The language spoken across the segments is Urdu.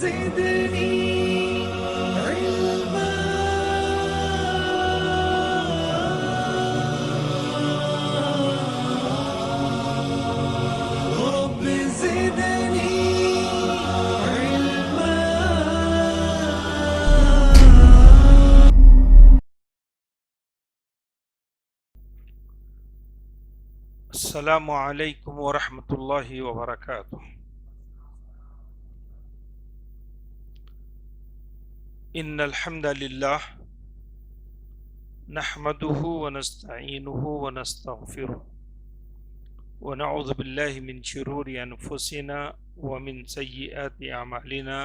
زدني علما رب زدني علما. السلام علیکم ورحمۃ اللہ وبرکاتہ. ان الحمد للہ نحمده ونستعینه ونستغفره ونعوذ باللہ من شرور انفسنا ومن سیئات اعمالنا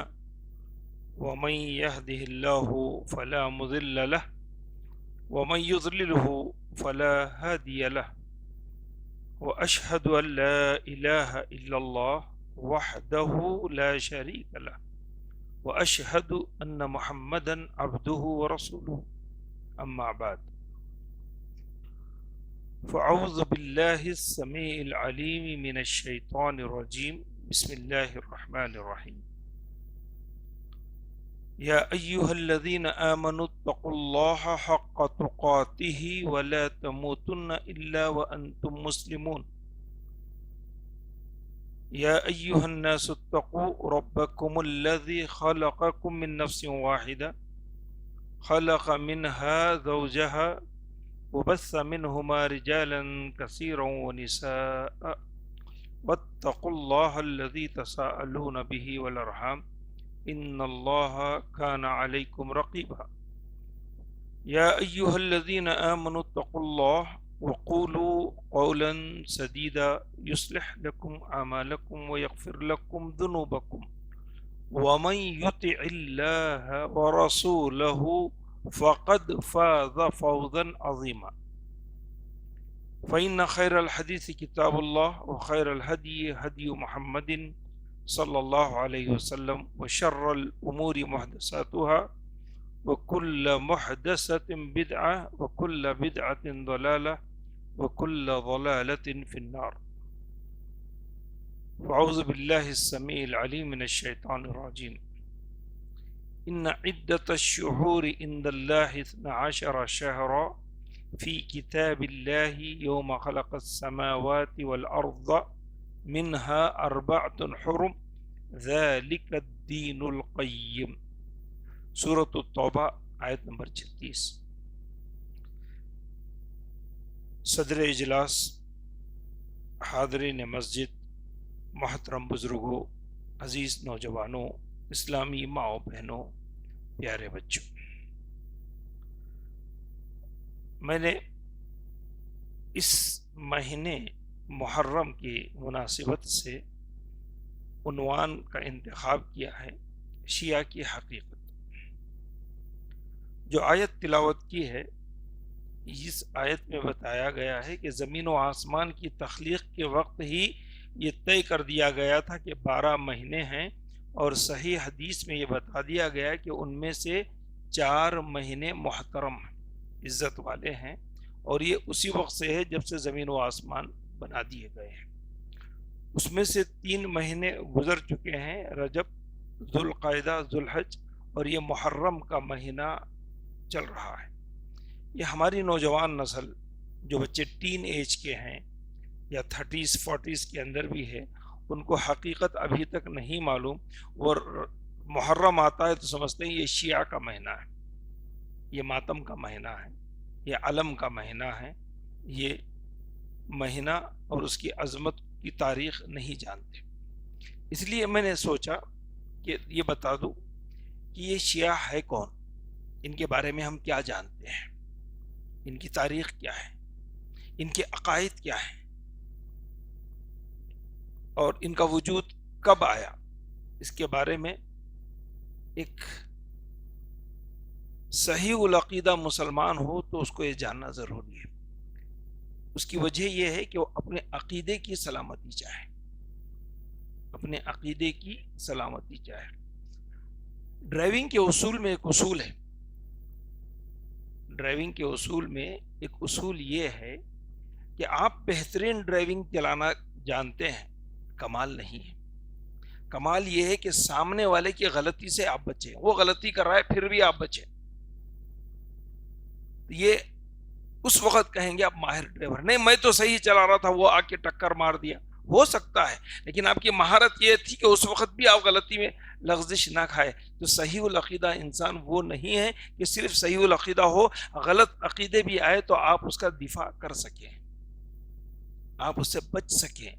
ومن يهده الله فلا مضل له ومن يضلله فلا هادي له وأشهد أن لا إله إلا الله وحده لا شريك له وأشهد أن محمدا عبده ورسوله. أما بعد فأعوذ بالله السميع العليم من الشيطان الرجيم. بسم الله الرحمن الرحيم. يا أيها الذين آمنوا اتقوا الله حق تقاته ولا تموتن إلا وأنتم مسلمون. يا أيها الناس اتقوا ربكم الذي خلقكم من نفس واحدة خلق منها زوجها وبث منهما رجالا كثيرا ونساء واتقوا الله الذي تساءلون به والأرحام إن الله كان عليكم رقيبا. يا أيها الذين آمنوا اتقوا الله وقولوا قولا سديدا يصلح لكم أعمالكم ويغفر لكم ذنوبكم ومن يطع الله ورسوله فقد فاز فوزا عظيما. فإن خير الحديث كتاب الله وخير الهدي هدي محمد صلی اللہ علیہ وسلم وشر الامور محدثاتها وكل محدثة بدعة وكل بدعة ضلالة وكل ضلالة في النار. فأعوذ بالله السميع العليم من الشيطان الرجيم. إن عدة الشهور عند الله 12 شهرا في كتاب الله يوم خلق السماوات والأرض منها 4 حرم ذلك الدين القيم. سورة التوبہ آیت نمبر 36. صدر اجلاس، حاضرین مسجد، محترم بزرگوں، عزیز نوجوانوں، اسلامی ماؤں بہنوں، پیارے بچوں، میں نے اس مہینے محرم کی مناسبت سے عنوان کا انتخاب کیا ہے شیعہ کی حقیقت. جو آیت تلاوت کی ہے اس آیت میں بتایا گیا ہے کہ زمین و آسمان کی تخلیق کے وقت ہی یہ طے کر دیا گیا تھا کہ 12 مہینے ہیں، اور صحیح حدیث میں یہ بتا دیا گیا کہ ان میں سے 4 مہینے محترم ہیں، عزت والے ہیں، اور یہ اسی وقت سے ہے جب سے زمین و آسمان بنا دیے گئے ہیں. اس میں سے 3 مہینے گزر چکے ہیں، رجب، ذوالقعدہ، ذوالحج، اور یہ محرم کا مہینہ چل رہا ہے. یہ ہماری نوجوان نسل جو بچے ٹین ایج کے ہیں یا 30s 40s کے اندر بھی ہے، ان کو حقیقت ابھی تک نہیں معلوم، اور محرم آتا ہے تو سمجھتے ہیں یہ شیعہ کا مہینہ ہے، یہ ماتم کا مہینہ ہے، یہ علم کا مہینہ ہے، یہ مہینہ اور اس کی عظمت کی تاریخ نہیں جانتے. اس لیے میں نے سوچا کہ یہ بتا دوں کہ یہ شیعہ ہے کون، ان کے بارے میں ہم کیا جانتے ہیں، ان کی تاریخ کیا ہے، ان کے عقائد کیا ہیں، اور ان کا وجود کب آیا. اس کے بارے میں ایک صحیح العقیدہ مسلمان ہو تو اس کو یہ جاننا ضروری ہے. اس کی وجہ یہ ہے کہ وہ اپنے عقیدے کی سلامتی چاہے، اپنے عقیدے کی سلامتی چاہے. ڈرائیونگ کے اصول میں ایک اصول ہے، ڈرائیونگ کے اصول میں ایک اصول یہ ہے کہ آپ بہترین ڈرائیونگ چلانا جانتے ہیں، کمال نہیں ہے. کمال یہ ہے کہ سامنے والے کی غلطی سے آپ بچیں، وہ غلطی کر رہا ہے پھر بھی آپ بچیں، یہ اس وقت کہیں گے آپ ماہر ڈرائیور۔ نہیں میں تو صحیح چلا رہا تھا، وہ آ کے ٹکر مار دیا، ہو سکتا ہے، لیکن آپ کی مہارت یہ تھی کہ اس وقت بھی آپ غلطی میں لغزش نہ کھائے۔ تو صحیح العقیدہ انسان وہ نہیں ہے کہ صرف صحیح العقیدہ ہو، غلط عقیدے بھی آئے تو آپ اس کا دفاع کر سکیں، آپ اس سے بچ سکیں،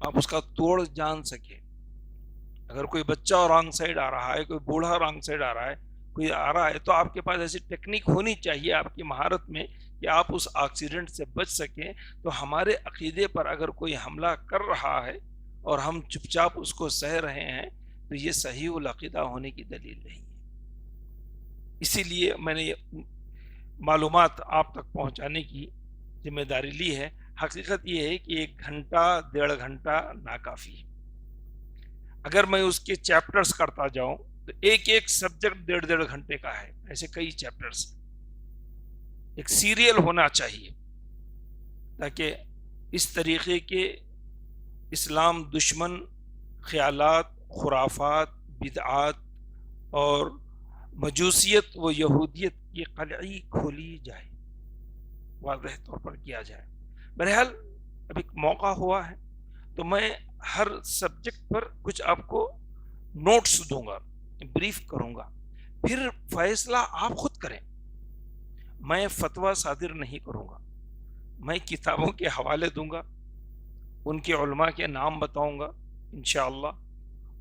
آپ اس کا توڑ جان سکیں۔ اگر کوئی بچہ رانگ سائڈ آ رہا ہے، کوئی بوڑھا رانگ سائڈ آ رہا ہے، کوئی آ رہا ہے، تو آپ کے پاس ایسی ٹیکنیک ہونی چاہیے آپ کی مہارت میں کہ آپ اس ایکسیڈنٹ سے بچ سکیں۔ تو ہمارے عقیدے پر اگر کوئی حملہ کر رہا ہے اور ہم چپ چاپ اس کو سہ رہے ہیں تو یہ صحیح العقیدہ ہونے کی دلیل نہیں ہے۔ اسی لیے میں نے یہ معلومات آپ تک پہنچانے کی ذمہ داری لی ہے۔ حقیقت یہ ہے کہ 1 گھنٹہ 1.5 گھنٹہ ناکافی ہے۔ اگر میں اس کے چیپٹرز کرتا جاؤں تو ایک ایک سبجیکٹ 1.5 گھنٹے کا ہے، ایسے کئی چیپٹرز۔ ایک سیریل ہونا چاہیے تاکہ اس طریقے کے اسلام دشمن خیالات، خرافات، بدعات اور مجوسیت و یہودیت کی قلعی کھولی جائے، واضح طور پر کیا جائے۔ بہرحال اب ایک موقع ہوا ہے تو میں ہر سبجیکٹ پر کچھ آپ کو نوٹس دوں گا، بریف کروں گا، پھر فیصلہ آپ خود کریں۔ میں فتویٰ صادر نہیں کروں گا، میں کتابوں کے حوالے دوں گا، ان کے علماء کے نام بتاؤں گا انشاءاللہ،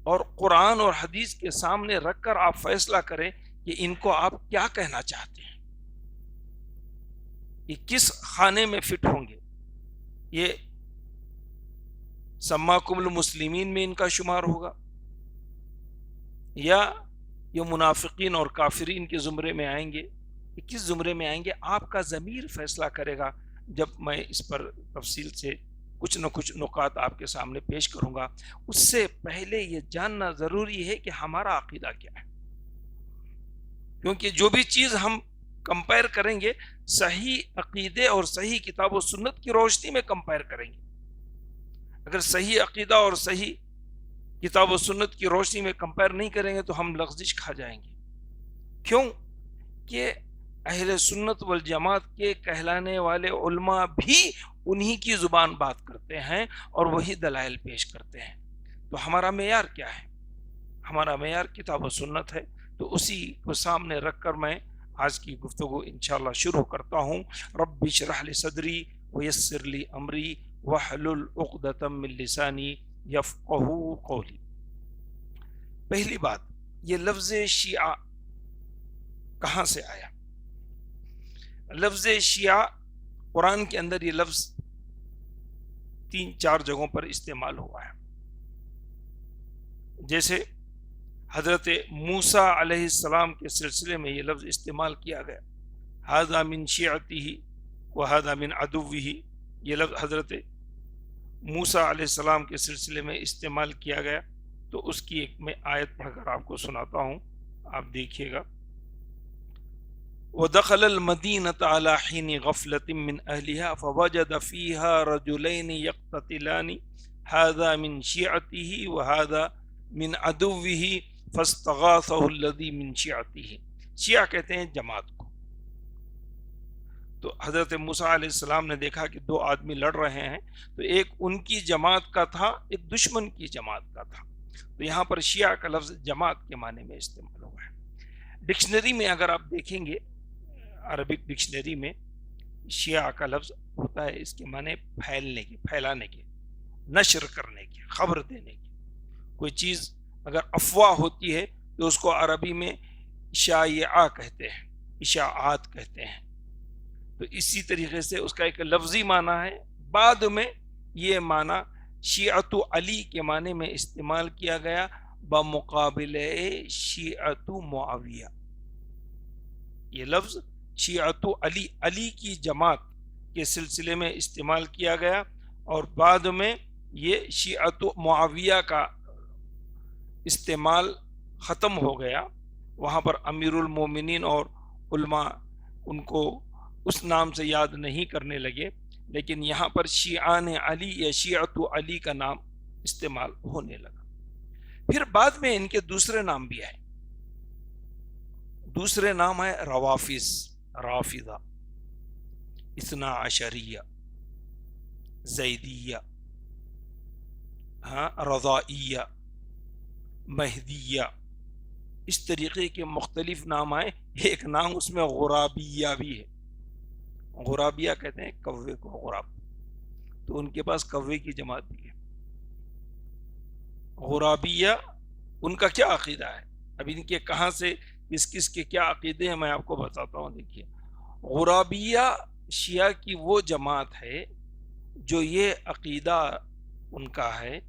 اور قرآن اور حدیث کے سامنے رکھ کر آپ فیصلہ کریں کہ ان کو آپ کیا کہنا چاہتے ہیں، یہ کس خانے میں فٹ ہوں گے۔ یہ سماکم المسلمین میں ان کا شمار ہوگا یا یہ منافقین اور کافرین کے زمرے میں آئیں گے، یہ کس زمرے میں آئیں گے، آپ کا ضمیر فیصلہ کرے گا۔ جب میں اس پر تفصیل سے کچھ نہ کچھ نکات آپ کے سامنے پیش کروں گا، اس سے پہلے یہ جاننا ضروری ہے کہ ہمارا عقیدہ کیا ہے، کیونکہ جو بھی چیز ہم کمپائر کریں گے صحیح عقیدے اور صحیح کتاب و سنت کی روشنی میں کمپائر کریں گے۔ اگر صحیح عقیدہ اور صحیح کتاب و سنت کی روشنی میں کمپائر نہیں کریں گے تو ہم لغزش کھا جائیں گے۔ کیوں کہ اہل سنت والجماعت کے کہلانے والے علماء بھی انہی کی زبان بات کرتے ہیں اور وہی دلائل پیش کرتے ہیں۔ تو ہمارا معیار کیا ہے؟ ہمارا معیار کتاب و سنت ہے۔ تو اسی کو سامنے رکھ کر میں آج کی گفتگو انشاءاللہ شروع کرتا ہوں۔ رب اشرح لی صدری ویسر لی امری واحلل عقدۃ من لسانی یفقہوا قولی۔ پہلی بات، یہ لفظ شیعہ کہاں سے آیا؟ لفظ شیعہ قرآن کے اندر یہ لفظ 3-4 جگہوں پر استعمال ہوا ہے۔ جیسے حضرت موسیٰ علیہ السلام کے سلسلے میں یہ لفظ استعمال کیا گیا، ھذا من شیعتہ وھذا من عدوہ۔ یہ لفظ حضرت موسیٰ علیہ السلام کے سلسلے میں استعمال کیا گیا۔ تو اس کی ایک میں آیت پڑھ کر آپ کو سناتا ہوں، آپ دیکھیے گا۔ وَدَخَلَ الْمَدِينَةَ عَلَى حِينِ غَفْلَةٍ مِّنْ أَهْلِهَا فَوَجَدَ فِيهَا رَجُلَيْنِ يَقْتَتِلَانِ هَذَا مِنْ شِيعَتِهِ وَهَذَا مِنْ عَدُوِّهِ فَاسْتَغَاثَهُ الَّذِي مِنْ شِيعَتِهِ۔ شیعہ کہتے ہیں جماعت کو۔ تو حضرت موسیٰ علیہ السلام نے دیکھا کہ 2 آدمی لڑ رہے ہیں، تو ایک ان کی جماعت کا تھا، ایک دشمن کی جماعت کا تھا۔ تو یہاں پر شیعہ کا لفظ جماعت کے معنی میں استعمال ہوا ہے۔ ڈکشنری میں اگر آپ دیکھیں گے، عربک ڈکشنری میں شیعہ کا لفظ ہوتا ہے، اس کے معنی پھیلنے کے، پھیلانے کے، نشر کرنے کے، خبر دینے کے۔ کوئی چیز اگر افواہ ہوتی ہے تو اس کو عربی میں شائعہ کہتے ہیں، اشاعات کہتے ہیں۔ تو اسی طریقے سے اس کا ایک لفظی معنی ہے، بعد میں یہ معنی شیعت علی کے معنی میں استعمال کیا گیا بمقابل شیعت معاویہ۔ یہ لفظ شیعت علی، علی کی جماعت کے سلسلے میں استعمال کیا گیا، اور بعد میں یہ شیعت معاویہ کا استعمال ختم ہو گیا۔ وہاں پر امیر المومنین اور علماء ان کو اس نام سے یاد نہیں کرنے لگے، لیکن یہاں پر شیعان علی یا شیعت علی کا نام استعمال ہونے لگا۔ پھر بعد میں ان کے دوسرے نام بھی آئے. دوسرے نام ہے روافظ، رافضہ، اثنا عشریہ، زیدیہ، ہاں، رضائیہ، مہدیہ. اس طریقے کے مختلف نام آئے. ایک نام اس میں غرابیہ بھی ہے. غرابیہ کہتے ہیں کوے کو، غراب. تو ان کے پاس کوے کی جماعت بھی ہے. غرابیہ ان کا کیا عقیدہ ہے؟ اب ان کے کہاں سے کس کس کے کیا عقیدے ہیں میں آپ کو بتاتا ہوں. دیکھیے، غرابیہ شیعہ کی وہ جماعت ہے جو یہ عقیدہ ان کا ہے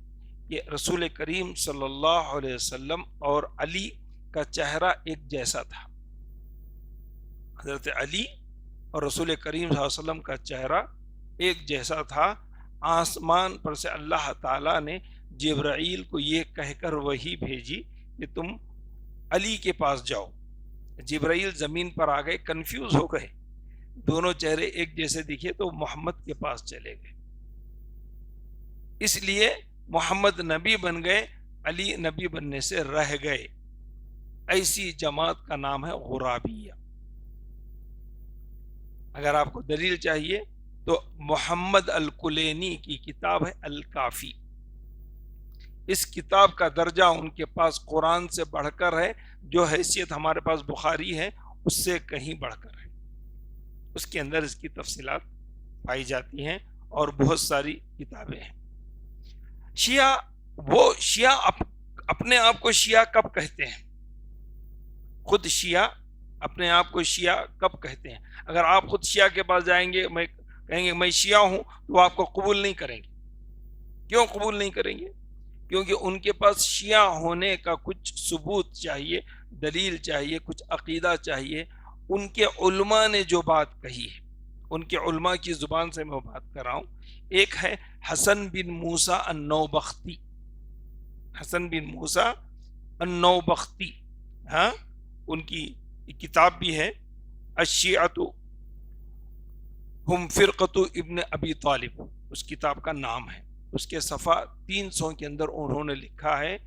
کہ رسول کریم صلی اللہ علیہ وسلم اور علی کا چہرہ ایک جیسا تھا. حضرت علی اور رسول کریم صلی اللہ علیہ وسلم کا چہرہ ایک جیسا تھا. آسمان پر سے اللہ تعالیٰ نے جبرائیل کو یہ کہہ کر وحی بھیجی کہ تم علی کے پاس جاؤ. جبرائیل زمین پر آ گئے، کنفیوز ہو گئے، دونوں چہرے ایک جیسے دکھے تو محمد کے پاس چلے گئے. اس لیے محمد نبی بن گئے، علی نبی بننے سے رہ گئے. ایسی جماعت کا نام ہے غرابیہ. اگر آپ کو دلیل چاہیے تو محمد الکلینی کی کتاب ہے الکافی. اس کتاب کا درجہ ان کے پاس قرآن سے بڑھ کر ہے، جو حیثیت ہمارے پاس بخاری ہے اس سے کہیں بڑھ کر ہے. اس کے اندر اس کی تفصیلات پائی جاتی ہیں اور بہت ساری کتابیں ہیں. شیعہ اپنے آپ کو شیعہ کب کہتے ہیں؟ خود شیعہ اپنے آپ کو شیعہ کب کہتے ہیں؟ اگر آپ خود شیعہ کے پاس جائیں گے، کہیں گے میں شیعہ ہوں، تو وہ آپ کو قبول نہیں کریں گے. کیوں قبول نہیں کریں گے؟ کیونکہ ان کے پاس شیعہ ہونے کا کچھ ثبوت چاہیے، دلیل چاہیے، کچھ عقیدہ چاہیے. ان کے علماء نے جو بات کہی ہے، ان کے علماء کی زبان سے میں بات کر رہا ہوں. ایک ہے حسن بن موسیٰ النوبختی. حسن بن موسیٰ النوبختی، ہاں، ان کی کتاب بھی ہے الشیعۃ ہم فرقۃ ابن ابی طالب، اس کتاب کا نام ہے. اس کے صفحہ 300 کے اندر انہوں نے لکھا ہے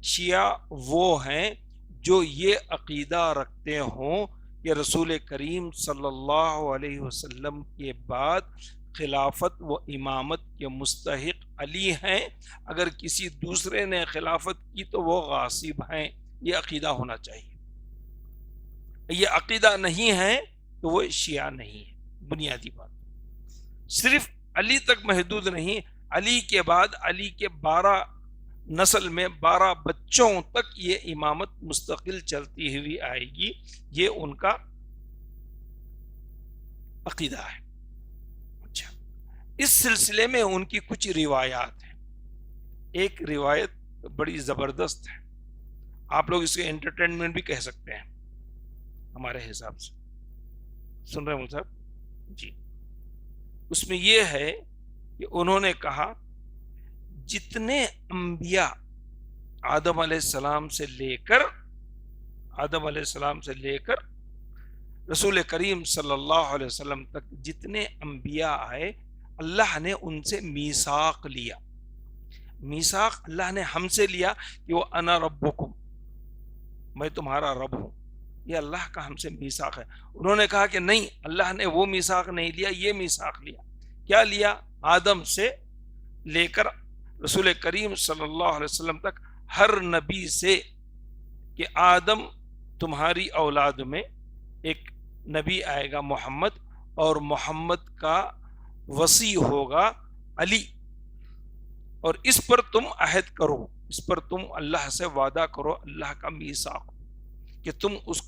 شیعہ وہ ہیں جو یہ عقیدہ رکھتے ہوں کہ رسول کریم صلی اللہ علیہ وسلم کے بعد خلافت و امامت کے مستحق علی ہیں، اگر کسی دوسرے نے خلافت کی تو وہ غاصب ہیں. یہ عقیدہ ہونا چاہیے. یہ عقیدہ نہیں ہے تو وہ شیعہ نہیں ہے. بنیادی بات. صرف علی تک محدود نہیں، علی کے بعد علی کے 12 نسل میں 12 بچوں تک یہ امامت مستقل چلتی ہوئی آئے گی. یہ ان کا عقیدہ ہے. اچھا، اس سلسلے میں ان کی کچھ روایات ہیں. ایک روایت بڑی زبردست ہے، آپ لوگ اس کے انٹرٹینمنٹ بھی کہہ سکتے ہیں ہمارے حساب سے. سن رہے ہیں صاحب جی؟ اس میں یہ ہے کہ انہوں نے کہا جتنے انبیاء آدم علیہ السلام سے لے کر رسول کریم صلی اللہ علیہ وسلم تک جتنے انبیاء آئے، اللہ نے ان سے میثاق لیا. میثاق اللہ نے ہم سے لیا کہ وہ انا ربکم، میں تمہارا رب ہوں. یہ اللہ کا ہم سے میثاق ہے. انہوں نے کہا کہ نہیں، اللہ نے وہ میثاق نہیں لیا، یہ میثاق لیا. کیا لیا؟ آدم سے لے کر رسول کریم صلی اللہ علیہ وسلم تک ہر نبی سے کہ آدم تمہاری اولاد میں ایک نبی آئے گا محمد، اور محمد کا وصی ہوگا علی، اور اس پر تم عہد کرو، اس پر تم اللہ سے وعدہ کرو، اللہ کا میثاق کہ تم اس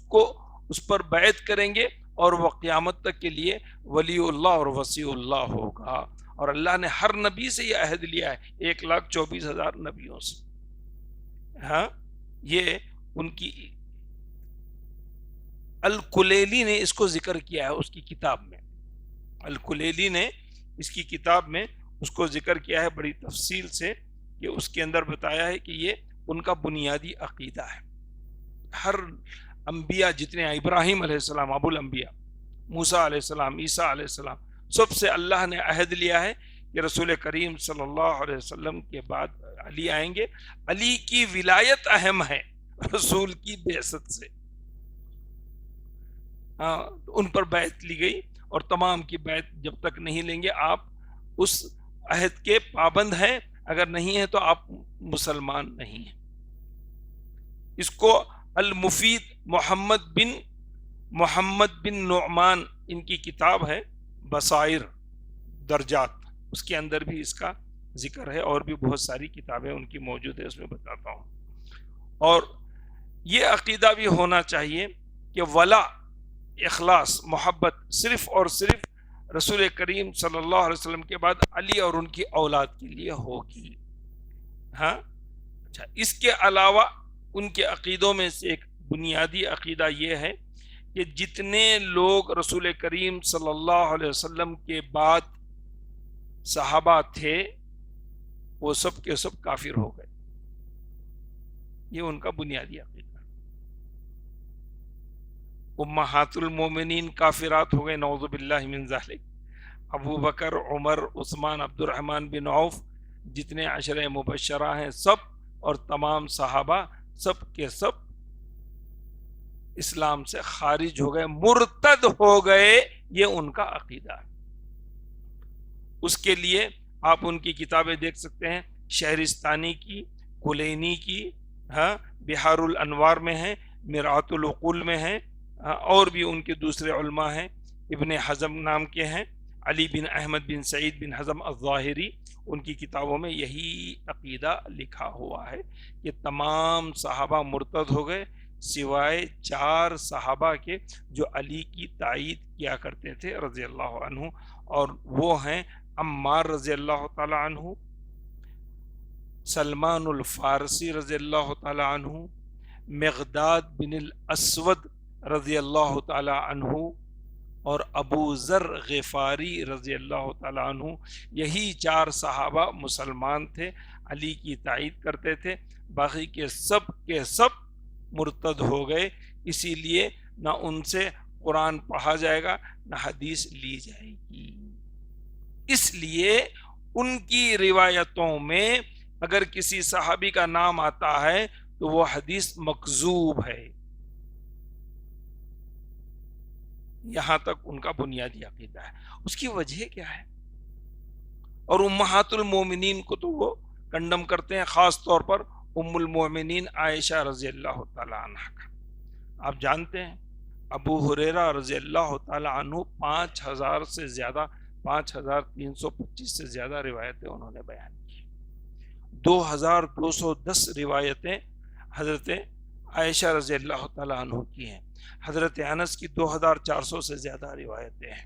پر بیعت کریں گے اور وہ قیامت تک کے لیے ولی اللہ اور وصی اللہ ہوگا. اور اللہ نے ہر نبی سے یہ عہد لیا ہے، 1,24,000 نبیوں سے. ہاں، یہ ان کی الکلیلی نے اس کو ذکر کیا ہے اس کی کتاب میں. الکلیلی نے اس کی کتاب میں اس کو ذکر کیا ہے بڑی تفصیل سے، کہ اس کے اندر بتایا ہے کہ یہ ان کا بنیادی عقیدہ ہے. ہر انبیاء جتنے ہیں، ابراہیم علیہ السلام ابو الانبیاء، موسیٰ علیہ السلام، عیسیٰ علیہ السلام، سب سے اللہ نے عہد لیا ہے کہ رسول کریم صلی اللہ علیہ وسلم کے بعد علی آئیں گے. علی کی ولایت اہم ہے رسول کی بعثت سے. ہاں ان پر بیعت لی گئی اور تمام کی بیعت جب تک نہیں لیں گے آپ اس عہد کے پابند ہیں، اگر نہیں ہیں تو آپ مسلمان نہیں ہیں. اس کو المفید محمد بن نعمان ان کی کتاب ہے بصائر درجات، اس کے اندر بھی اس کا ذکر ہے، اور بھی بہت ساری کتابیں ان کی موجود ہے، اس میں بتاتا ہوں. اور یہ عقیدہ بھی ہونا چاہیے کہ ولا، اخلاص، محبت صرف اور صرف رسول کریم صلی اللہ علیہ وسلم کے بعد علی اور ان کی اولاد کے لیے ہوگی. ہاں اچھا، اس کے علاوہ ان کے عقیدوں میں سے ایک بنیادی عقیدہ یہ ہے کہ جتنے لوگ رسول کریم صلی اللہ علیہ وسلم کے بعد صحابہ تھے وہ سب کے سب کافر ہو گئے. یہ ان کا بنیادی عقیدہ. امہات المومنین کافرات ہو گئے، نعوذ باللہ من ذالک. ابو بکر، عمر، عثمان، عبد الرحمن بن عوف، جتنے عشرہ مبشرہ ہیں سب، اور تمام صحابہ سب کے سب اسلام سے خارج ہو گئے، مرتد ہو گئے. یہ ان کا عقیدہ ہے. اس کے لیے آپ ان کی کتابیں دیکھ سکتے ہیں، شہرستانی کی، کلینی کی، ہاں بہار الانوار میں ہیں، مرآت العقول میں ہیں، اور بھی ان کے دوسرے علماء ہیں، ابن حزم نام کے ہیں، علی بن احمد بن سعید بن حزم الظاہری، ان کی کتابوں میں یہی عقیدہ لکھا ہوا ہے کہ تمام صحابہ مرتد ہو گئے سوائے 4 صحابہ کے جو علی کی تائید کیا کرتے تھے رضی اللہ عنہ، اور وہ ہیں عمار رضی اللہ تعالی عنہ، سلمان الفارسی رضی اللہ تعالی عنہ، مقداد بن الاسود رضی اللہ تعالی عنہ، اور ابو ذر غفاری رضی اللہ تعالی عنہ. یہی 4 صحابہ مسلمان تھے، علی کی تائید کرتے تھے. باقی کے سب مرتد ہو گئے. اسی لیے نہ ان سے قرآن پڑھا جائے گا نہ حدیث لی جائے گی. اس لیے ان کی روایتوں میں اگر کسی صحابی کا نام آتا ہے تو وہ حدیث مکذوب ہے. یہاں تک ان کا بنیادی عقیدہ ہے. اس کی وجہ کیا ہے؟ اور امہات المومنین کو تو وہ کنڈم کرتے ہیں، خاص طور پر ام المومنین عائشہ رضی اللہ تعالی عنہ کا. آپ جانتے ہیں ابو ہریرہ رضی اللہ تعالی عنہ 5000 سے زیادہ، 5325 سے زیادہ روایتیں انہوں نے بیان کی. 2210 روایتیں حضرت عائشہ رضی اللہ تعالی عنہ کی ہیں. حضرت انس کی 2400 سے زیادہ روایتیں ہیں.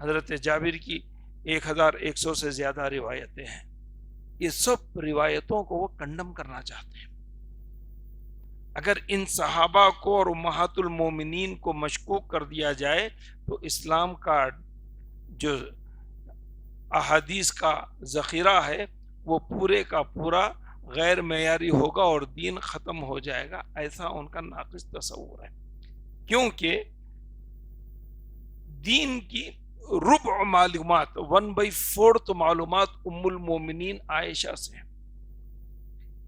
حضرت جابر کی 1100 سے زیادہ روایتیں ہیں. یہ سب روایتوں کو وہ کنڈم کرنا چاہتے ہیں. اگر ان صحابہ کو اور امہات المومنین کو مشکوک کر دیا جائے تو اسلام کا جو احادیث کا ذخیرہ ہے وہ پورے کا پورا غیر معیاری ہوگا اور دین ختم ہو جائے گا. ایسا ان کا ناقص تصور ہے، کیونکہ دین کی ربع معلومات 1/4 معلومات ام المومنین عائشہ سے.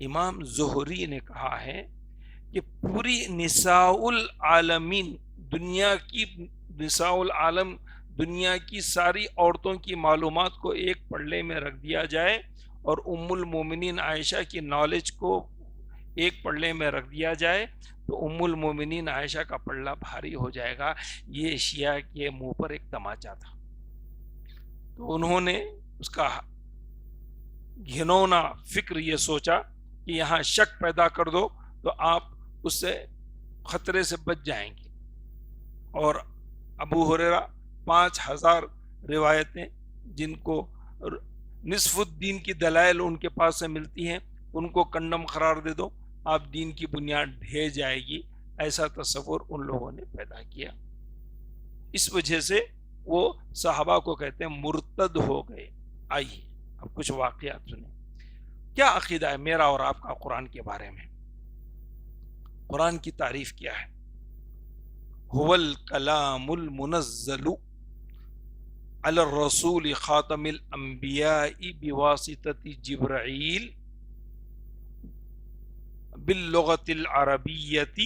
امام زہری نے کہا ہے کہ پوری نساء العالمین، دنیا کی نساء العالم، دنیا کی ساری عورتوں کی معلومات کو ایک پلڑے میں رکھ دیا جائے اور ام المومنین عائشہ کی نالج کو ایک پلڑے میں رکھ دیا جائے تو ام المومنین عائشہ کا پلڑا بھاری ہو جائے گا. یہ شیعہ کے منہ پر ایک تماچا تھا. تو انہوں نے اس کا گھنونا فکر یہ سوچا کہ یہاں شک پیدا کر دو تو آپ اس سے خطرے سے بچ جائیں گے. اور ابو ہریرہ 5000 روایتیں جن کو نصف الدین کی دلائل ان کے پاس سے ملتی ہیں، ان کو کنڈم قرار دے دو، آپ دین کی بنیاد ڈھہ جائے گی. ایسا تصور ان لوگوں نے پیدا کیا. اس وجہ سے وہ صحابہ کو کہتے ہیں مرتد ہو گئے. آئیے اب کچھ واقعات سنیں. کیا عقیدہ ہے میرا اور آپ کا قرآن کے بارے میں؟ قرآن کی تعریف کیا ہے؟ هو الکلام المنزل، علی الرسول خاتم الانبیاء بواسطۃ جبرائیل باللغۃ العربیۃ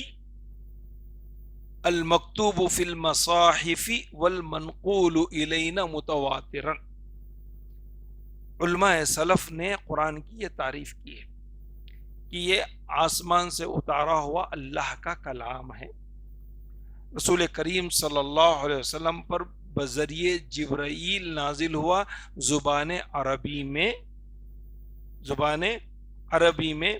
المکتوب فی المصاحف والمنقول الینا متواترا۔ علماء سلف نے قرآن کی یہ تعریف کی ہے کہ یہ آسمان سے اتارا ہوا اللہ کا کلام ہے، رسول کریم صلی اللہ علیہ وسلم پر بذریعہ جبرائیل نازل ہوا، زبان عربی میں،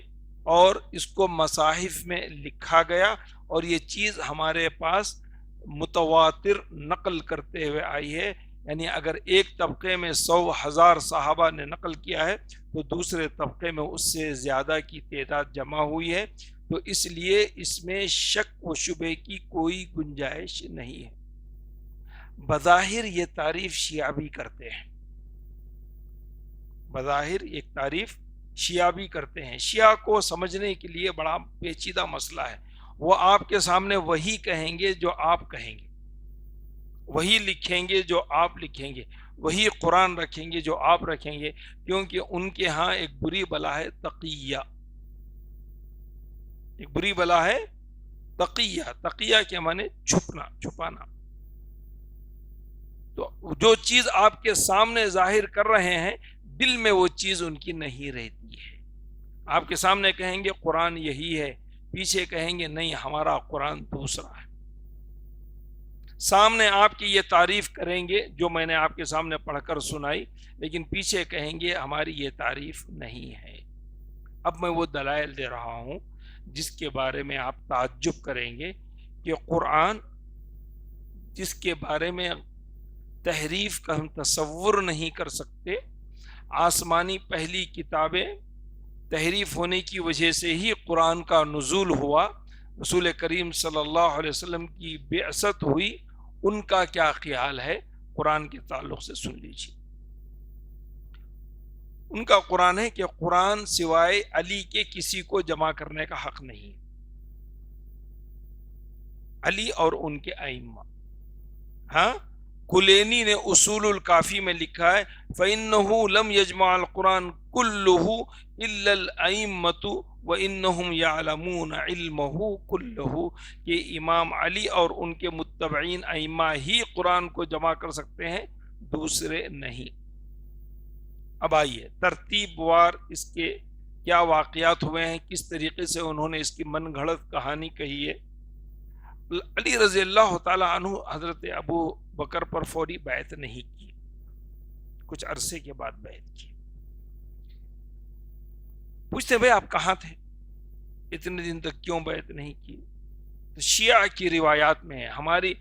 اور اس کو مصاحف میں لکھا گیا، اور یہ چیز ہمارے پاس متواتر نقل کرتے ہوئے آئی ہے، یعنی اگر ایک طبقے میں 100,000 صحابہ نے نقل کیا ہے تو دوسرے طبقے میں اس سے زیادہ کی تعداد جمع ہوئی ہے، تو اس لیے اس میں شک و شبہ کی کوئی گنجائش نہیں ہے۔ بظاہر یہ تعریف شیعہ بھی کرتے ہیں، بظاہر ایک تعریف شیعہ بھی کرتے ہیں۔ شیعہ کو سمجھنے کے لیے بڑا پیچیدہ مسئلہ ہے، وہ آپ کے سامنے وہی کہیں گے جو آپ کہیں گے، وہی لکھیں گے جو آپ لکھیں گے، وہی قرآن رکھیں گے جو آپ رکھیں گے، کیونکہ ان کے ہاں ایک بری بلا ہے تقیہ، ایک بری بلا ہے تقیہ۔ تقیہ کے معنی چھپانا۔ تو جو چیز آپ کے سامنے ظاہر کر رہے ہیں، دل میں وہ چیز ان کی نہیں رہتی ہے۔ آپ کے سامنے کہیں گے قرآن یہی ہے، پیچھے کہیں گے نہیں ہمارا قرآن دوسرا ہے۔ سامنے آپ کی یہ تعریف کریں گے جو میں نے آپ کے سامنے پڑھ کر سنائی، لیکن پیچھے کہیں گے ہماری یہ تعریف نہیں ہے۔ اب میں وہ دلائل دے رہا ہوں جس کے بارے میں آپ تعجب کریں گے کہ قرآن جس کے بارے میں تحریف کا ہم تصور نہیں کر سکتے، آسمانی پہلی کتابیں تحریف ہونے کی وجہ سے ہی قرآن کا نزول ہوا، رسول کریم صلی اللہ علیہ وسلم کی بعثت ہوئی، ان کا کیا خیال ہے قرآن کے تعلق سے سن لیجیے۔ ان کا قرآن ہے کہ قرآن سوائے علی کے کسی کو جمع کرنے کا حق نہیں، علی اور ان کے ائمہ۔ ہاں، کلینی نے اصول الکافی میں لکھا ہے فَإِنَّهُ لَمْ يَجْمَعَ الْقُرْآنَ كُلُّهُ إِلَّا الْأَئِمَّةُ وَإِنَّهُمْ يَعْلَمُونَ عِلْمَهُ كُلَّهُ، کہ امام علی اور ان کے متبعین ائمہ ہی قرآن کو جمع کر سکتے ہیں، دوسرے نہیں۔ اب آئیے ترتیب وار اس کے کیا واقعات ہوئے ہیں، کس طریقے سے انہوں نے اس کی من گھڑت کہانی کہی ہے۔ علی رضی اللہ تعالی عنہ حضرت ابو بکر پر فوری بیعت نہیں کی، کچھ عرصے کے بعد بیعت کی۔ پوچھتے بھائی آپ کہاں تھے اتنے دن تک، کیوں بیعت نہیں کی؟ تو شیعہ کی روایات میں ہے، ہماری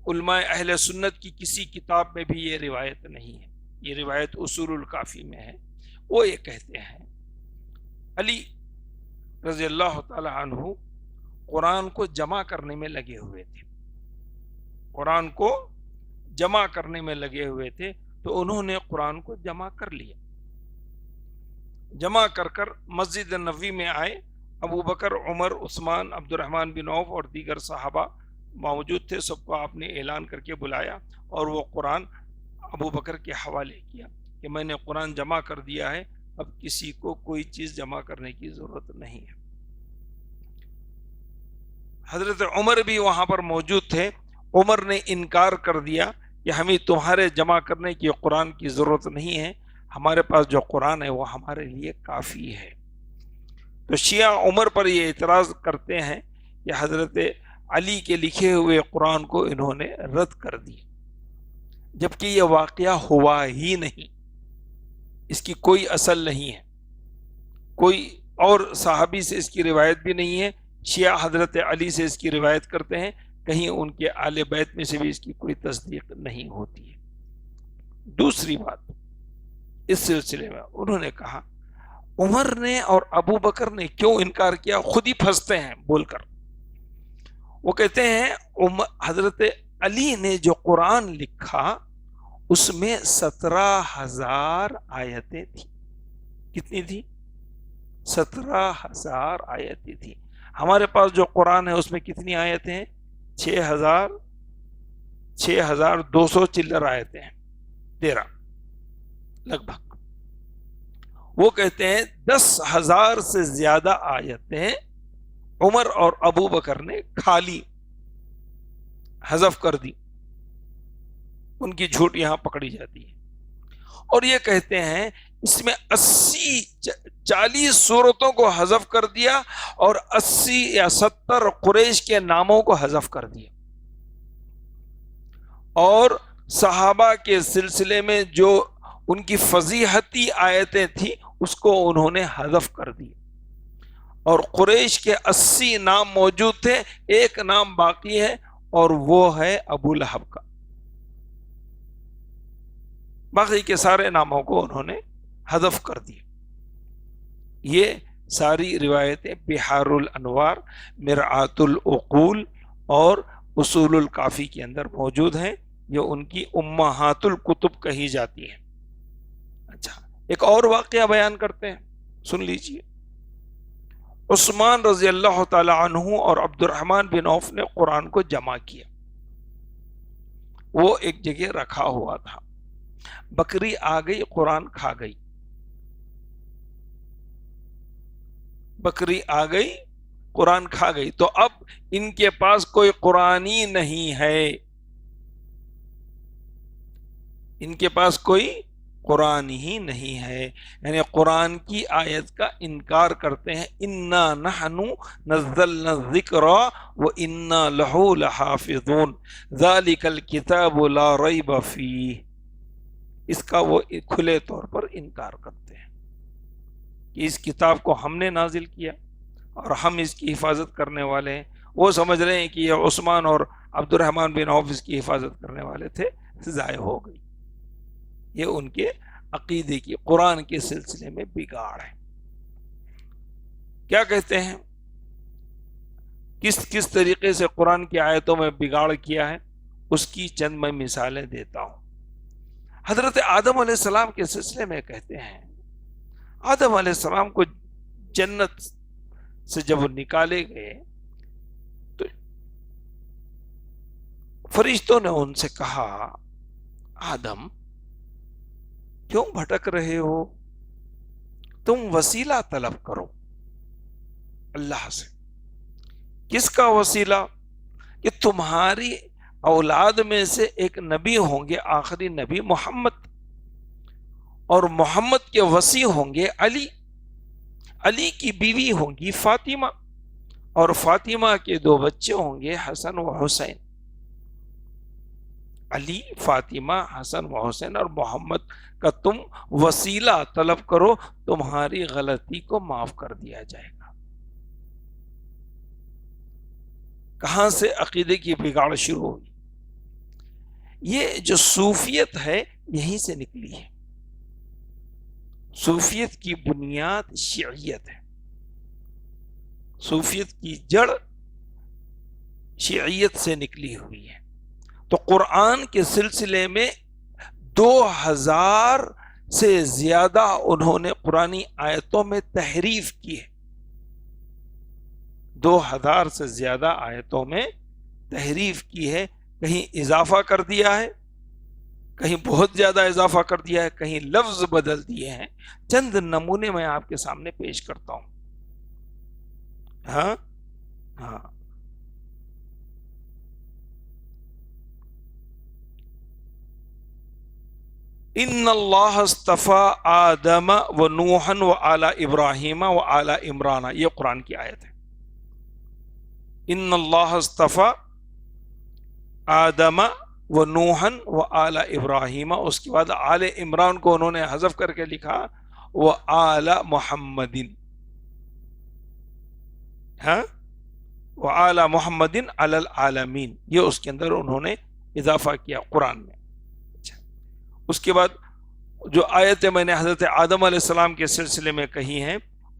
علماء اہل سنت کی کسی کتاب میں بھی یہ روایت نہیں ہے، یہ روایت اصول الکافی میں ہے۔ وہ یہ کہتے ہیں علی رضی اللہ تعالی عنہ قرآن کو جمع کرنے میں لگے ہوئے تھے، قرآن کو جمع کرنے میں لگے ہوئے تھے، تو انہوں نے قرآن کو جمع کر لیا، جمع کر مسجد نبوی میں آئے۔ ابو بکر، عمر، عثمان، عبد الرحمن بن عوف اور دیگر صحابہ موجود تھے، سب کو آپ نے اعلان کر کے بلایا، اور وہ قرآن ابو بکر کے حوالے کیا کہ میں نے قرآن جمع کر دیا ہے، اب کسی کو کوئی چیز جمع کرنے کی ضرورت نہیں ہے۔ حضرت عمر بھی وہاں پر موجود تھے، عمر نے انکار کر دیا کہ ہمیں تمہارے جمع کرنے کی قرآن کی ضرورت نہیں ہے، ہمارے پاس جو قرآن ہے وہ ہمارے لیے کافی ہے۔ تو شیعہ عمر پر یہ اعتراض کرتے ہیں کہ حضرت علی کے لکھے ہوئے قرآن کو انہوں نے رد کر دی، جبکہ یہ واقعہ ہوا ہی نہیں، اس کی کوئی اصل نہیں ہے، کوئی اور صحابی سے اس کی روایت بھی نہیں ہے۔ شیعہ حضرت علی سے اس کی روایت کرتے ہیں، کہیں ان کے آل بیت میں سے بھی اس کی کوئی تصدیق نہیں ہوتی ہے۔ دوسری بات اس سلسلے میں انہوں نے کہا عمر نے اور ابو بکر نے کیوں انکار کیا، خود ہی پھنستے ہیں بول کر۔ وہ کہتے ہیں حضرت علی نے جو قرآن لکھا اس میں 17,000 آیتیں تھیں۔ کتنی تھی؟ 17,000 آیتیں تھیں۔ ہمارے پاس جو قرآن ہے اس میں کتنی آیتیں ہیں؟ 6,200 چلر آیتیں ہیں۔ 13 لگ بھگ. وہ کہتے ہیں 10,000 سے زیادہ آیتیں عمر اور ابو بکر نے کھالی حذف کر دی. ان کی جھوٹ یہاں پکڑی جاتی ہے. اور یہ کہتے ہیں اس میں 40 صورتوں کو حذف کر دیا اور 80 یا 70 قریش کے ناموں کو حذف کر دیا. اور صحابہ کے سلسلے میں جو ان کی فضیحتی آیتیں تھیں اس کو انہوں نے حذف کر دی. اور قریش کے 80 نام موجود تھے، ایک نام باقی ہے اور وہ ہے ابو لہب کا. باقی کے سارے ناموں کو انہوں نے حذف کر دیا. یہ ساری روایتیں بحار الانوار، مرآت العقول اور اصول الکافی کے اندر موجود ہیں، جو ان کی امہات الکتب کہی جاتی ہیں. اچھا، ایک اور واقعہ بیان کرتے ہیں، سن لیجئے. عثمان رضی اللہ تعالی عنہ اور عبد الرحمن بن عوف نے قرآن کو جمع کیا. وہ ایک جگہ رکھا ہوا تھا. بکری آ گئی، قرآن کھا گئی. بکری آ گئی، قرآن کھا گئی. تو اب ان کے پاس کوئی قرآن ہی نہیں ہے. ان کے پاس کوئی قرآن ہی نہیں ہے، یعنی قرآن کی آیت کا انکار کرتے ہیں. انا نحن نزلنا الذکر وانا لہ لحافظون ذلک الکتاب لا ریب فیہ. اس کا وہ کھلے طور پر انکار کرتے ہیں کہ اس کتاب کو ہم نے نازل کیا اور ہم اس کی حفاظت کرنے والے ہیں. وہ سمجھ رہے ہیں کہ یہ عثمان اور عبد الرحمن بن عوف اس کی حفاظت کرنے والے تھے، ضائع ہو گئی. یہ ان کے عقیدے کی، قرآن کے سلسلے میں بگاڑ ہے. کیا کہتے ہیں، کس طریقے سے قرآن کی آیتوں میں بگاڑ کیا ہے، اس کی چند میں مثالیں دیتا ہوں. حضرت آدم علیہ السلام کے سلسلے میں کہتے ہیں، آدم علیہ السلام کو جنت سے جب وہ نکالے گئے تو فرشتوں نے ان سے کہا، آدم کیوں بھٹک رہے ہو؟ تم وسیلہ طلب کرو اللہ سے. کس کا وسیلہ؟ کہ تمہاری اولاد میں سے ایک نبی ہوں گے، آخری نبی محمد، اور محمد کے وصی ہوں گے علی. علی کی بیوی ہوں گی فاطمہ، اور فاطمہ کے 2 بچے ہوں گے حسن و حسین. علی، فاطمہ، حسن و حسین اور محمد کا تم وسیلہ طلب کرو، تمہاری غلطی کو معاف کر دیا جائے گا. کہاں سے عقیدے کی بگاڑ شروع ہوئی؟ یہ جو صوفیت ہے یہیں سے نکلی ہے. صوفیت کی بنیاد شیعیت ہے. صوفیت کی جڑ شیعیت سے نکلی ہوئی ہے. تو قرآن کے سلسلے میں 2000 سے زیادہ انہوں نے قرآنی آیتوں میں تحریف کی ہے. 2000 سے زیادہ آیتوں میں تحریف کی ہے. کہیں اضافہ کر دیا ہے، کہیں بہت زیادہ اضافہ کر دیا ہے، کہیں لفظ بدل دیے ہیں. چند نمونے میں آپ کے سامنے پیش کرتا ہوں. ہاں ان اللہ اصطفى آدم و نوحا و آل ابراہیم و آل عمران، یہ قرآن کی آیت ہے. ان اللہ اصطفى آدم و نوحا و آل ابراہیم، اس کے بعد آل عمران کو انہوں نے حذف کر کے لکھا و آل محمد، و آل محمد علی العالمین، یہ اس کے اندر انہوں نے اضافہ کیا قرآن میں. اس کے بعد جو آیتیں میں نے حضرت آدم علیہ السلام کے سلسلے میں کہی ہیں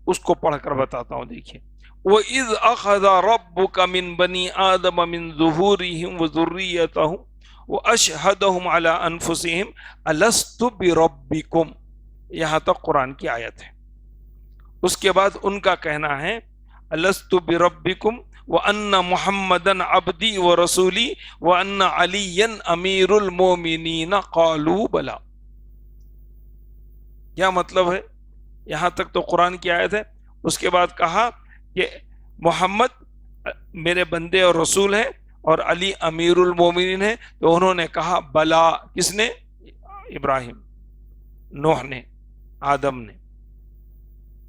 اس کو پڑھ کر بتاتا ہوں. دیکھیے، وَإِذْ أَخَذَ رَبُّكَ مِنْ بَنِي آدَمَ مِنْ ظُهُورِهِمْ وَذُرِّيَّتَهُمْ وَأَشْهَدَهُمْ عَلَىٰ أَنفُسِهِمْ أَلَسْتُ بِرَبِّكُمْ، یہاں تک قرآن کی آیت ہے. اس کے بعد ان کا کہنا ہے أَلَسْتُ بِرَبِّكُمْ وَأَنَّ مُحَمَّدًا عَبْدِي وَرَسُولِي وَأَنَّ عَلِيًّا أَمِيرُ الْمُؤْمِنِينَ قَالُوا بَلَىٰ. کیا مطلب ہے؟ یہاں تک تو قرآن کی آیت ہے. اس کے بعد کہا کہ محمد میرے بندے اور رسول ہیں اور علی امیر المومنین ہے. تو انہوں نے کہا بلا. کس نے؟ ابراہیم، نوح نے، آدم نے.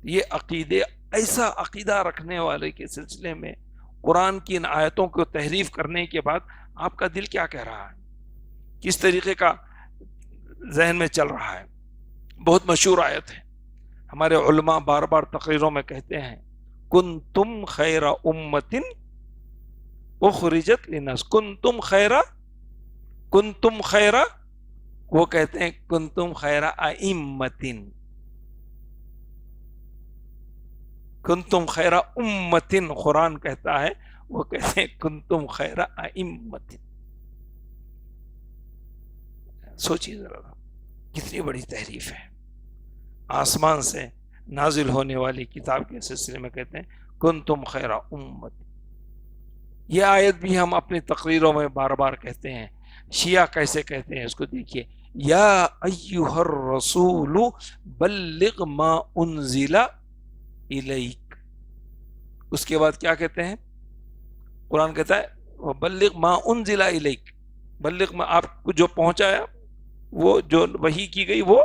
یہ عقیدے، ایسا عقیدہ رکھنے والے کے سلسلے میں قرآن کی ان آیتوں کو تحریف کرنے کے بعد آپ کا دل کیا کہہ رہا ہے، کس طریقے کا ذہن میں چل رہا ہے؟ بہت مشہور آیت ہے، ہمارے علماء بار بار تقریروں میں کہتے ہیں کنتم خیر امت اخرجت للناس. کنتم خیر، وہ کہتے ہیں کنتم خیر ائمت. کنتم خیر امت قرآن کہتا ہے، وہ کہتے ہیں کنتم خیر ائمت. سوچیے ذرا کتنی بڑی تحریف ہے. آسمان سے نازل ہونے والی کتاب کے سلسلے میں کہتے ہیں کنتم خیر امت. یہ آیت بھی ہم اپنی تقریروں میں بار بار کہتے ہیں. شیعہ کیسے کہتے ہیں اس کو دیکھیے، یا ایھا الرسول بلغ ما انزل الیک. اس کے بعد کیا کہتے ہیں؟ قرآن کہتا ہے بلغ ما انزل الیک، بلغ ما، آپ کو جو پہنچایا، وہ جو وحی کی گئی وہ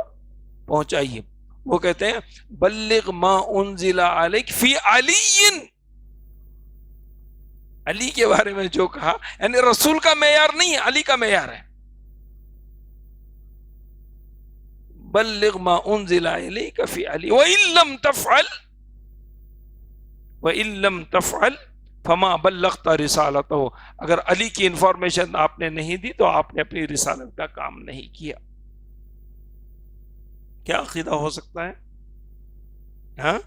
پہنچائیے. وہ کہتے ہیں بلغ ما انزل علیک فی علی. علی کے بارے میں جو کہا، یعنی رسول کا معیار نہیں ہے، علی کا معیار ہے. بلغ ما انزل الیک فی علی وَإِن لَّمْ تَفْعَلْ فَمَا بَلَّغْتَ رِسَالَتَهُ. اگر علی کی انفارمیشن آپ نے نہیں دی تو آپ نے اپنی رسالت کا کام نہیں کیا. کیا عقیدہ ہو سکتا ہے؟ ہاں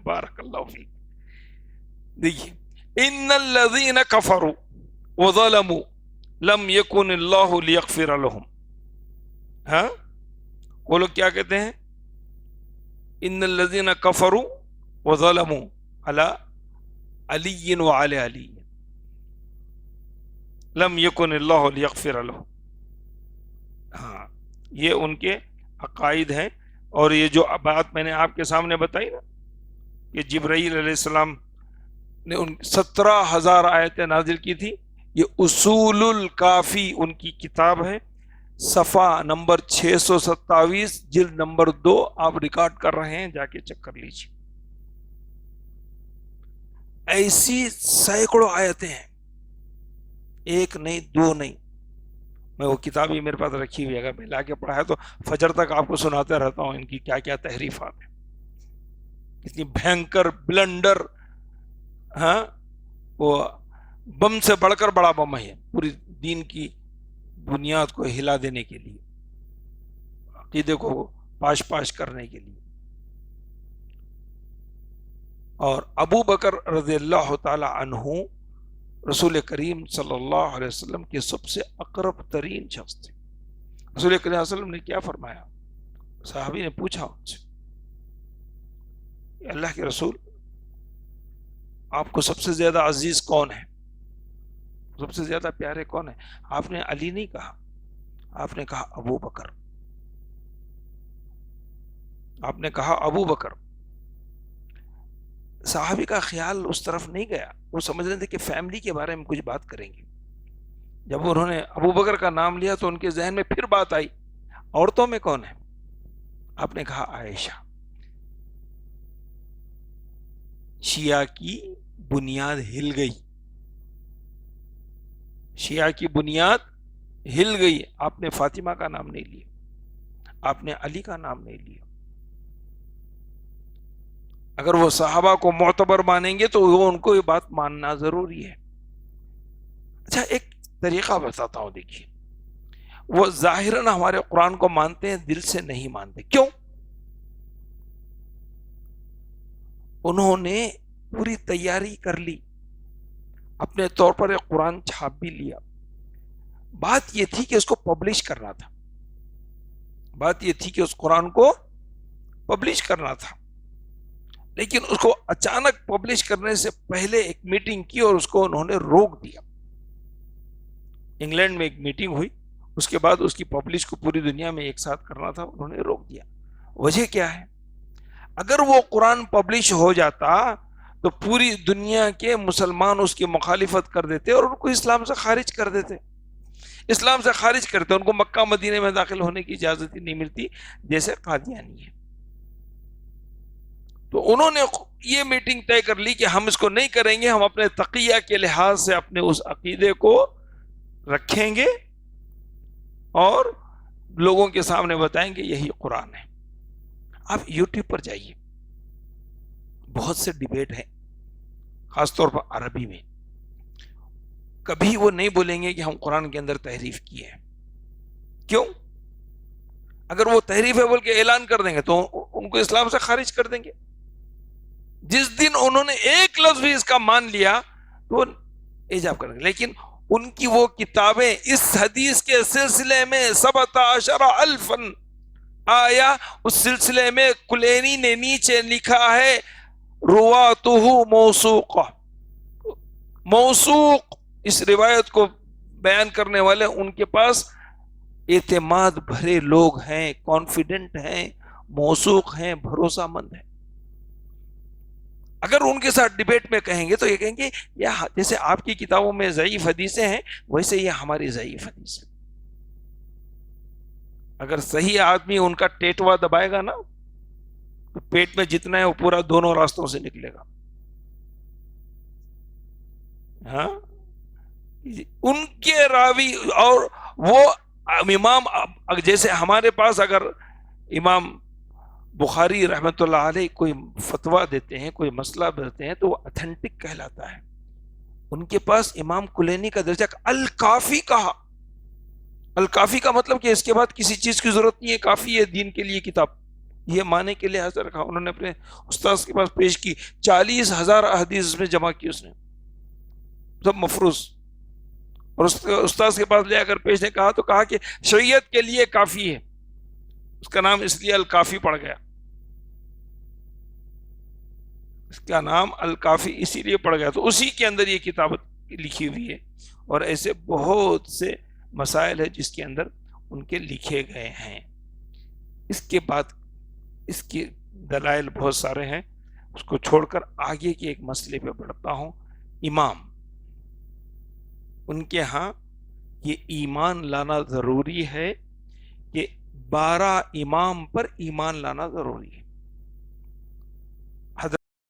بارک اللہ فیک. دیکھیے، ان الذین کفروا وظلموا لم یکن اللہ لیغفر لهم. ہاں، وہ لوگ کیا کہتے ہیں؟ ان الذین کفروا وظلموا علی علی وعلی علی لم یکن اللہ لیغفر لهم. ہاں، یہ ان کے عقائد ہیں. اور یہ جو بات میں نے آپ کے سامنے بتائی نا کہ جبرائیل علیہ السلام نے ان 17,000 آیتیں نازل کی تھی، یہ اصول الکافی ان کی کتاب ہے، صفحہ نمبر 627، جلد نمبر 2. آپ ریکارڈ کر رہے ہیں، جا کے چیک کر لیجیے. ایسی سینکڑوں آیتیں ہیں، ایک نہیں، دو نہیں. میں وہ کتاب ہی میرے پاس رکھی ہوئی ہے، اگر میں لا کے پڑھا ہے تو فجر تک آپ کو سناتے رہتا ہوں ان کی کیا کیا تحریفات ہیں، کتنی بھینکر بلنڈر. ہاں، وہ بم سے بڑھ کر بڑا بم ہے، پوری دین کی بنیاد کو ہلا دینے کے لیے، عقیدے کو پاش پاش کرنے کے لیے. اور ابو بکر رضی اللہ تعالی عنہ رسول کریم صلی اللہ علیہ وسلم کے سب سے اقرب ترین شخص تھے. رسول کریم صلی اللہ علیہ وسلم نے کیا فرمایا؟ صحابی نے پوچھا ان سے، اللہ کے رسول، آپ کو سب سے زیادہ عزیز کون ہے، سب سے زیادہ پیارے کون ہیں؟ آپ نے علی نہیں کہا، آپ نے کہا ابو بکر. آپ نے کہا ابو بکر. صحابی کا خیال اس طرف نہیں گیا، وہ سمجھ رہے تھے کہ فیملی کے بارے میں کچھ بات کریں گے. جب انہوں نے ابو بکر کا نام لیا تو ان کے ذہن میں پھر بات آئی، عورتوں میں کون ہے؟ آپ نے کہا عائشہ. شیعہ کی بنیاد ہل گئی، شیعہ کی بنیاد ہل گئی. آپ نے فاطمہ کا نام نہیں لیا، آپ نے علی کا نام نہیں لیا. اگر وہ صحابہ کو معتبر مانیں گے تو وہ ان کو یہ بات ماننا ضروری ہے. اچھا، ایک طریقہ بتاتا ہوں، دیکھیے، وہ ظاہراً ہمارے قرآن کو مانتے ہیں، دل سے نہیں مانتے. کیوں؟ انہوں نے پوری تیاری کر لی، اپنے طور پر ایک قرآن چھاپ بھی لیا. بات یہ تھی کہ اس کو پبلش کرنا تھا، بات یہ تھی کہ اس قرآن کو پبلش کرنا تھا. لیکن اس کو اچانک پبلش کرنے سے پہلے ایک میٹنگ کی اور اس کو انہوں نے روک دیا. انگلینڈ میں ایک میٹنگ ہوئی، اس کے بعد اس کی پبلش کو پوری دنیا میں ایک ساتھ کرنا تھا، انہوں نے روک دیا۔ وجہ کیا ہے؟ اگر وہ قرآن پبلش ہو جاتا تو پوری دنیا کے مسلمان اس کی مخالفت کر دیتے اور ان کو اسلام سے خارج کر دیتے، اسلام سے خارج کرتے، ان کو مکہ مدینے میں داخل ہونے کی اجازت ہی نہیں ملتی، جیسے قادیانی ہے۔ تو انہوں نے یہ میٹنگ طے کر لی کہ ہم اس کو نہیں کریں گے، ہم اپنے تقیہ کے لحاظ سے اپنے اس عقیدے کو رکھیں گے اور لوگوں کے سامنے بتائیں گے یہی قرآن ہے۔ آپ یوٹیوب پر جائیے، بہت سے ڈیبیٹ ہیں، خاص طور پر عربی میں، کبھی وہ نہیں بولیں گے کہ ہم قرآن کے اندر تحریف کیے ہیں۔ کیوں؟ اگر وہ تحریف ہے بول کے اعلان کر دیں گے تو ان کو اسلام سے خارج کر دیں گے۔ جس دن انہوں نے ایک لفظ بھی اس کا مان لیا تو وہ ایجاب کریں گے۔ لیکن ان کی وہ کتابیں اس حدیث کے سلسلے میں 17,000 آیا، اس سلسلے میں کلینی نے نیچے لکھا ہے رواتہ موثوقہ، موثوق، اس روایت کو بیان کرنے والے ان کے پاس اعتماد بھرے لوگ ہیں، کانفیڈنٹ ہیں، موثوق ہیں، بھروسہ مند ہیں۔ اگر ان کے ساتھ ڈیبیٹ میں کہیں گے تو یہ کہیں گے یا جیسے آپ کی کتابوں میں ضعیف حدیثیں ہیں ویسے یہ ہماری ضعیف حدیث ہے۔ اگر صحیح آدمی ان کا ٹیٹوا دبائے گا نا تو پیٹ میں جتنا ہے وہ پورا دونوں راستوں سے نکلے گا۔ ہاں، ان کے راوی اور وہ امام، جیسے ہمارے پاس اگر امام بخاری رحمۃ اللہ علیہ کوئی فتویٰ دیتے ہیں، کوئی مسئلہ دیتے ہیں تو وہ اتھینٹک کہلاتا ہے۔ ان کے پاس امام کلینی کا درجہ الکافی کہا، الکافی کا مطلب کہ اس کے بعد کسی چیز کی ضرورت نہیں ہے، کافی ہے دین کے لیے کتاب، یہ معنی کے لحاظ سے رکھا۔ انہوں نے اپنے استاذ کے پاس پیش کی، 40,000 احادیث میں جمع کی اس نے، سب مفروض، اور اس استاذ کے پاس لے آ کر پیش نے کہا تو کہا کہ شریعت کے لیے کافی ہے، اس کا نام اس لیے الکافی پڑ گیا، اس کا نام الکافی اسی لیے پڑ گیا، تو اسی کے اندر یہ کتاب لکھی ہوئی ہے۔ اور ایسے بہت سے مسائل ہیں جس کے اندر ان کے لکھے گئے ہیں۔ اس کے بعد اس کے دلائل بہت سارے ہیں، اس کو چھوڑ کر آگے کے ایک مسئلے پہ بڑھتا ہوں۔ امام، ان کے ہاں یہ ایمان لانا ضروری ہے کہ 12 امام پر ایمان لانا ضروری ہے۔